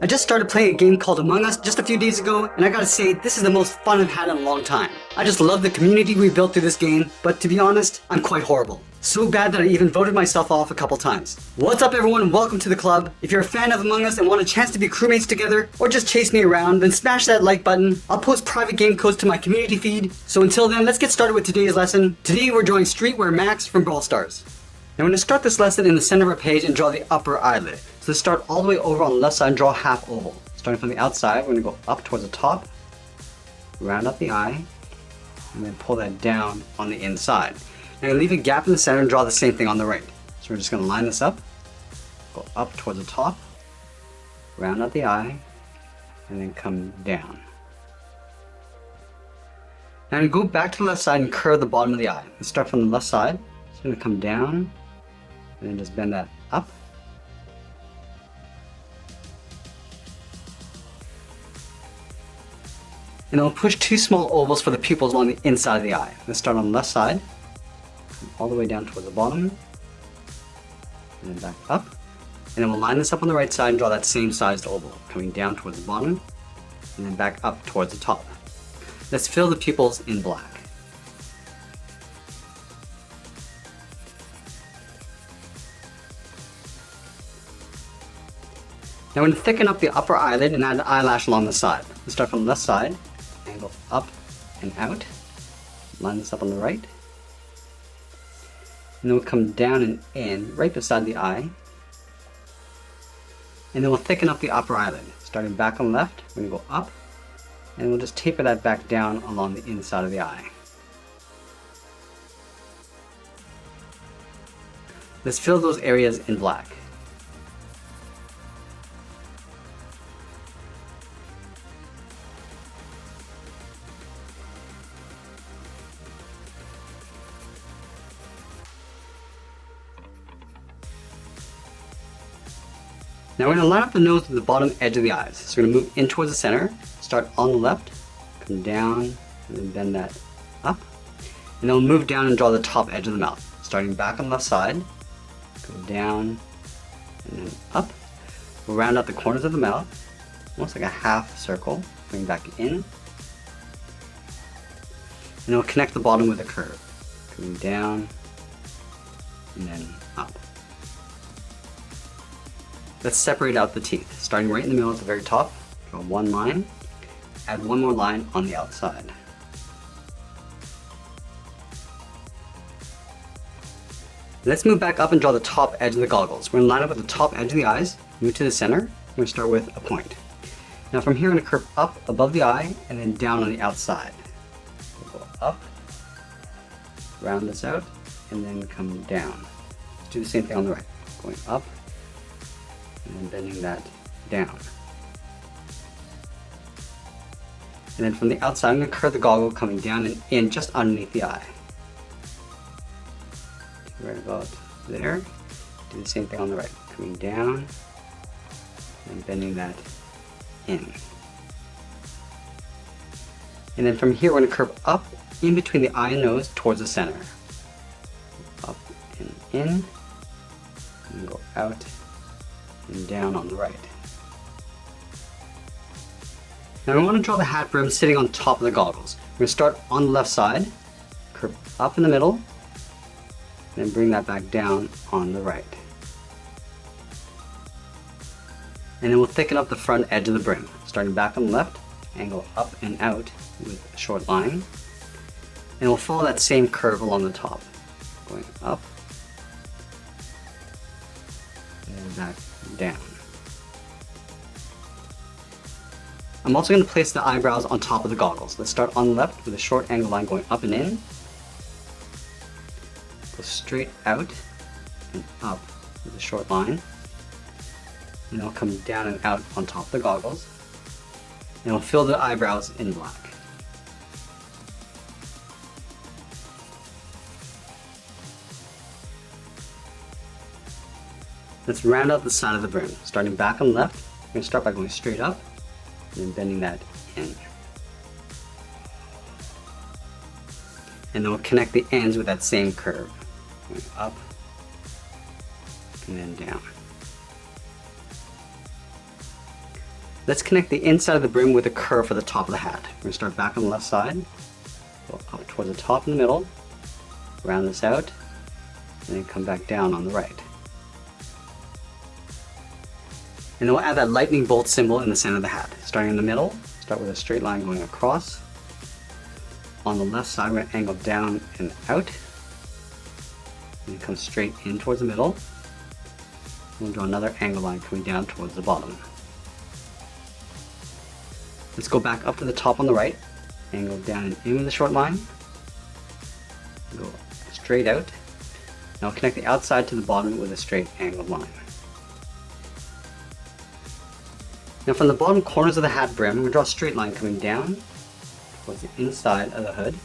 I just started playing a game called Among Us just a few days ago, and I gotta say, this is the most fun I've had in a long time. I just love the community we built through this game, but to be honest, I'm quite horrible. So bad that I even voted myself off a couple times. What's up everyone and welcome to the club. If you're a fan of Among Us and want a chance to be crewmates together, or just chase me around, then smash that like button. I'll post private game codes to my community feed. So until then, let's get started with today's lesson. Today we're drawing Streetwear Max from Brawl Stars. Now we're going to start this lesson in the center of our page and draw the upper eyelid. So let's start all the way over on the left side and draw a half oval. Starting from the outside, we're going to go up towards the top, round up the eye, and then pull that down on the inside. Now leave a gap in the center and draw the same thing on the right. So we're just going to line this up, go up towards the top, round up the eye, and then come down. Now go back to the left side and curve the bottom of the eye. Let's start from the left side. It's going to come down, and then just bend that up. And then we'll push two small ovals for the pupils along the inside of the eye. Let's start on the left side, all the way down towards the bottom, and then back up. And then we'll line this up on the right side and draw that same sized oval, coming down towards the bottom, and then back up towards the top. Let's fill the pupils in black. Now we're going to thicken up the upper eyelid and add an eyelash along the side. Let's start from the left side, and go up and out. Line this up on the right. And then we'll come down and in, right beside the eye. And then we'll thicken up the upper eyelid. Starting back on the left, we're going to go up, and we'll just taper that back down along the inside of the eye. Let's fill those areas in black. Now we're going to line up the nose with the bottom edge of the eyes. So we're going to move in towards the center, start on the left, come down, and then bend that up. And then we'll move down and draw the top edge of the mouth. Starting back on the left side, go down, and then up. We'll round out the corners of the mouth, almost like a half circle, bring back in. And then we'll connect the bottom with a curve, coming down, and then up. Let's separate out the teeth. Starting right in the middle at the very top, draw one line, add one more line on the outside. Let's move back up and draw the top edge of the goggles. We're going to line up with the top edge of the eyes, move to the center. We're going to start with a point. Now from here, we're going to curve up above the eye and then down on the outside. We'll go up, round this out, and then come down. Let's do the same thing on the right. Going up, and then bending that down. And then from the outside, I'm going to curve the goggle coming down and in just underneath the eye. Right about there. Do the same thing on the right. Coming down and bending that in. And then from here, we're going to curve up in between the eye and nose towards the center. Up and in, and go out and down on the right. Now we want to draw the hat brim sitting on top of the goggles. We're going to start on the left side, curve up in the middle, then bring that back down on the right. And then we'll thicken up the front edge of the brim. Starting back on the left, angle up and out with a short line. And we'll follow that same curve along the top, going up and back down. I'm also going to place the eyebrows on top of the goggles. Let's start on the left with a short angle line going up and in. Go straight out and up with a short line. And I'll come down and out on top of the goggles. And we'll fill the eyebrows in black. Let's round out the side of the brim. Starting back on the left, we're going to start by going straight up and then bending that in. And then we'll connect the ends with that same curve. Going up and then down. Let's connect the inside of the brim with a curve for the top of the hat. We're going to start back on the left side, go up towards the top in the middle, round this out, and then come back down on the right. And then we'll add that lightning bolt symbol in the center of the hat. Starting in the middle, start with a straight line going across. On the left side, we're going to angle down and out, and then come straight in towards the middle. We'll draw another angle line coming down towards the bottom. Let's go back up to the top on the right, angle down and in with a short line, go straight out. Now we'll connect the outside to the bottom with a straight angled line. Now from the bottom corners of the hat brim, we're going to draw a straight line coming down towards the inside of the hood.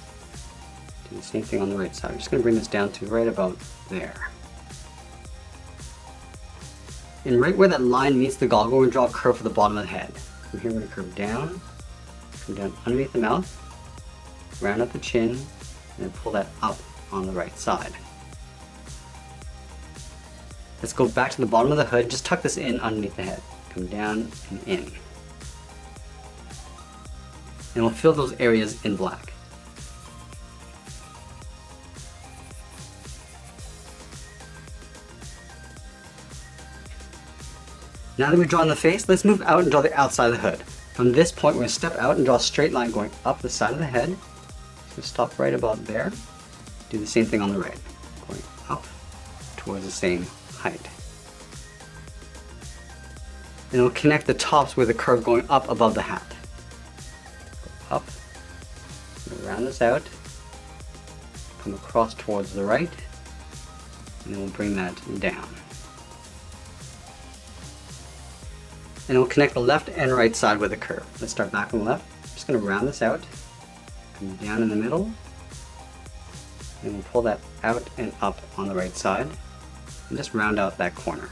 Do the same thing on the right side. I'm just going to bring this down to right about there. And right where that line meets the goggle, we're going to draw a curve for the bottom of the head. From here we're going to curve down, come down underneath the mouth, round up the chin, and then pull that up on the right side. Let's go back to the bottom of the hood, just tuck this in underneath the head. Come down and in. And we'll fill those areas in black. Now that we've drawn the face, let's move out and draw the outside of the hood. From this point, we're going to step out and draw a straight line going up the side of the head. So stop right about there. Do the same thing on the right, going up towards the same height. And we'll connect the tops with a curve going up above the hat. Go up, round this out, come across towards the right, and then we'll bring that down. And we'll connect the left and right side with a curve. Let's start back on the left. I'm just going to round this out, come down in the middle, and we'll pull that out and up on the right side, and just round out that corner.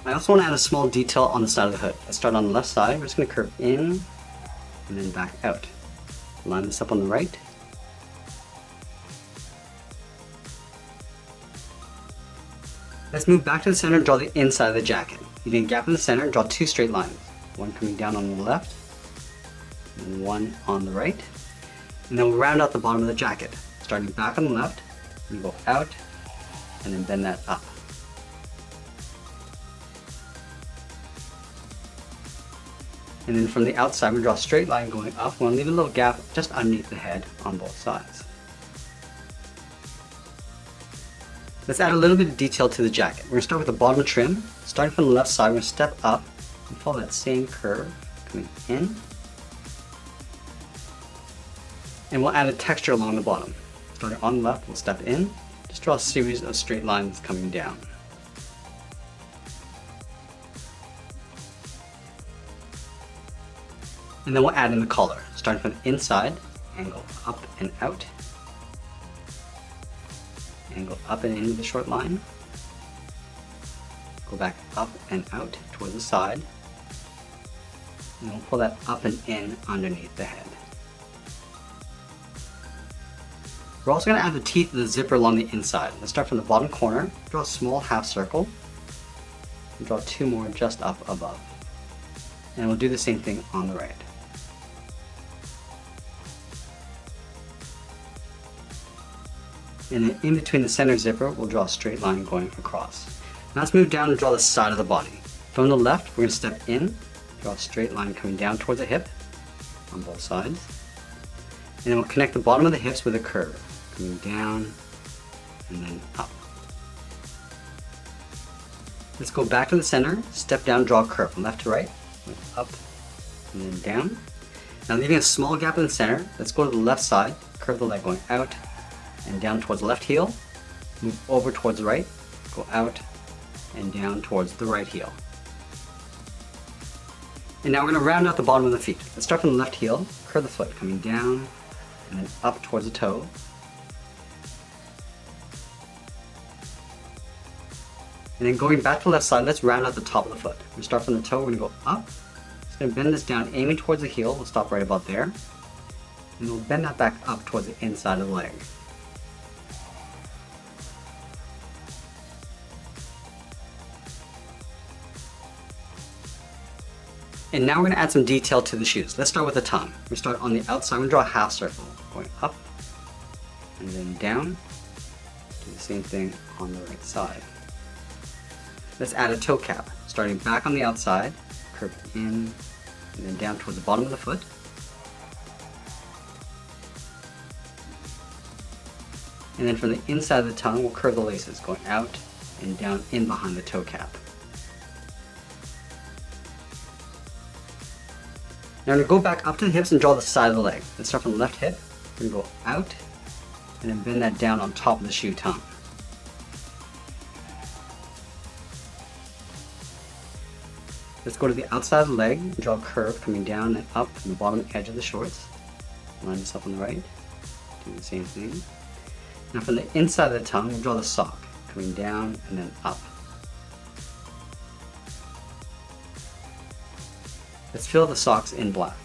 I also want to add a small detail on the side of the hood. Let's start on the left side. We're just going to curve in and then back out. Line this up on the right. Let's move back to the center and draw the inside of the jacket. Leaving a gap in the center and draw two straight lines. One coming down on the left and one on the right. And then we'll round out the bottom of the jacket. Starting back on the left, we go out and then bend that up. And then from the outside, we draw a straight line going up. We'll leave a little gap just underneath the head on both sides. Let's add a little bit of detail to the jacket. We're going to start with the bottom trim. Starting from the left side, we're going to step up and follow that same curve coming in. And we'll add a texture along the bottom. Starting on the left, we'll step in. Just draw a series of straight lines coming down. And then we'll add in the collar. Starting from the inside, angle up and out. Angle up and in with a short line. Go back up and out towards the side. And we'll pull that up and in underneath the head. We're also going to add the teeth of the zipper along the inside. Let's start from the bottom corner, draw a small half circle, and draw two more just up above. And we'll do the same thing on the right. And then in between the center zipper, we'll draw a straight line going across. Now let's move down and draw the side of the body. From the left, we're going to step in, draw a straight line coming down towards the hip on both sides. And then we'll connect the bottom of the hips with a curve, coming down and then up. Let's go back to the center, step down, draw a curve from left to right, up and then down. Now leaving a small gap in the center, let's go to the left side, curve the leg going out and down towards the left heel, move over towards the right, go out and down towards the right heel. And now we're going to round out the bottom of the feet. Let's start from the left heel, curve the foot coming down and then up towards the toe. And then going back to the left side, let's round out the top of the foot. We're going to start from the toe, we're going to go up. Just going to bend this down, aiming towards the heel. We'll stop right about there. And we'll bend that back up towards the inside of the leg. And now we're going to add some detail to the shoes. Let's start with the tongue. We start on the outside. We're going to draw a half circle, going up and then down. Do the same thing on the right side. Let's add a toe cap. Starting back on the outside, curve in and then down towards the bottom of the foot. And then from the inside of the tongue, we'll curve the laces, going out and down in behind the toe cap. Now we're going to go back up to the hips and draw the side of the leg. Let's start from the left hip. We're going to go out and then bend that down on top of the shoe tongue. Let's go to the outside of the leg and draw a curve coming down and up from the bottom edge of the shorts. Line this up on the right. Do the same thing. Now from the inside of the tongue, we'll draw the sock coming down and then up. Let's fill the socks in black.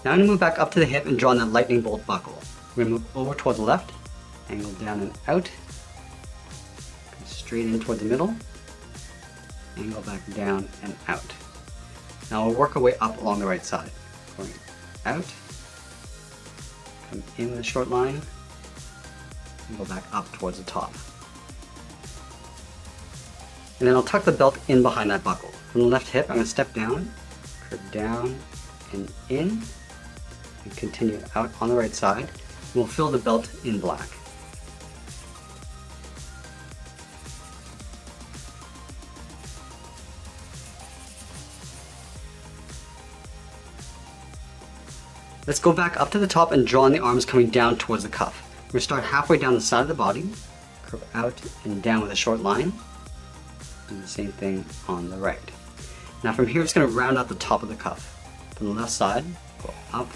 Now I'm going to move back up to the hip and draw in that lightning bolt buckle. We're going to move over towards the left, angle down and out, go straight in toward the middle, angle back down and out. Now we'll work our way up along the right side, going out, come in the short line, and go back up towards the top. And then I'll tuck the belt in behind that buckle. From the left hip, I'm going to step down, curve down and in, and continue out on the right side. And we'll fill the belt in black. Let's go back up to the top and draw in the arms coming down towards the cuff. We're going to start halfway down the side of the body, curve out and down with a short line. Do the same thing on the right. Now from here, it's going to round out the top of the cuff. From the left side, go up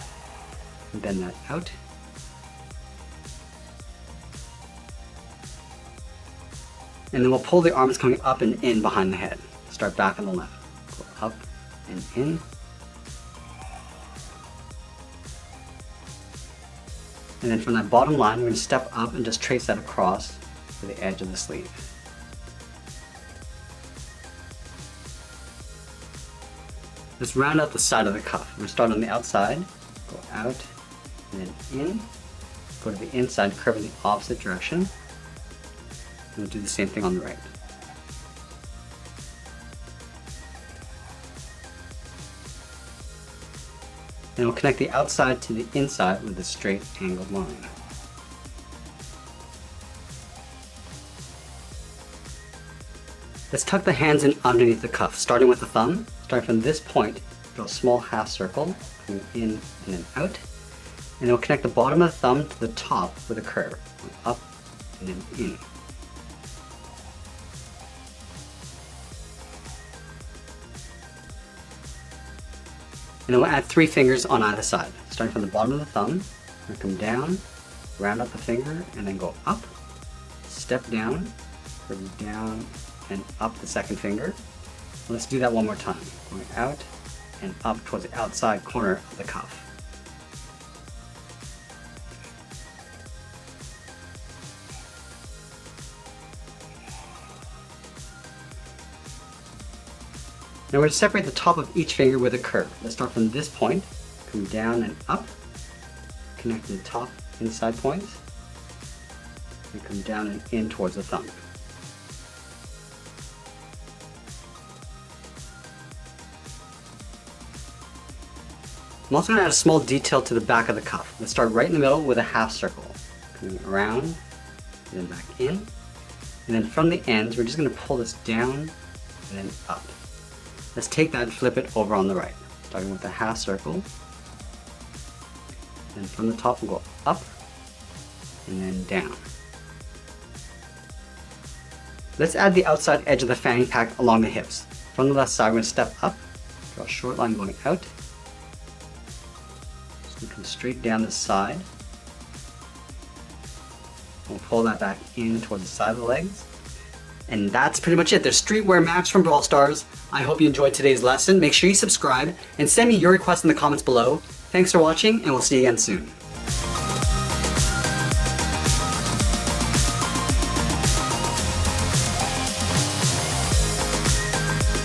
and bend that out. And then we'll pull the arms coming up and in behind the head. Start back on the left, go up and in. And then from that bottom line, we're going to step up and just trace that across to the edge of the sleeve. Let's round out the side of the cuff. We're going to start on the outside, go out, and then in, go to the inside, curve in the opposite direction, and we'll do the same thing on the right. And we'll connect the outside to the inside with a straight angled line. Let's tuck the hands in underneath the cuff, starting with the thumb. Starting from this point, draw a small half circle, coming in and then out. And then we'll connect the bottom of the thumb to the top with a curve, going up and then in. And then we'll add 3 fingers on either side. Starting from the bottom of the thumb, we'll come down, round out the finger, and then go up, step down, curve down, and up the second finger. Let's do that one more time. Going out and up towards the outside corner of the cuff. Now we're going to separate the top of each finger with a curve. Let's start from this point, come down and up, connect the top inside points, and come down and in towards the thumb. I'm also going to add a small detail to the back of the cuff. Let's start right in the middle with a half circle, coming around, and then back in. And then from the ends, we're just going to pull this down and then up. Let's take that and flip it over on the right, starting with a half circle. And from the top, we'll go up and then down. Let's add the outside edge of the fanny pack along the hips. From the left side, we're going to step up, draw a short line going out. So we come straight down the side. We'll pull that back in towards the side of the legs. And that's pretty much it. There's streetwear maps from Brawl Stars. I hope you enjoyed today's lesson. Make sure you subscribe and send me your requests in the comments below. Thanks for watching, and we'll see you again soon.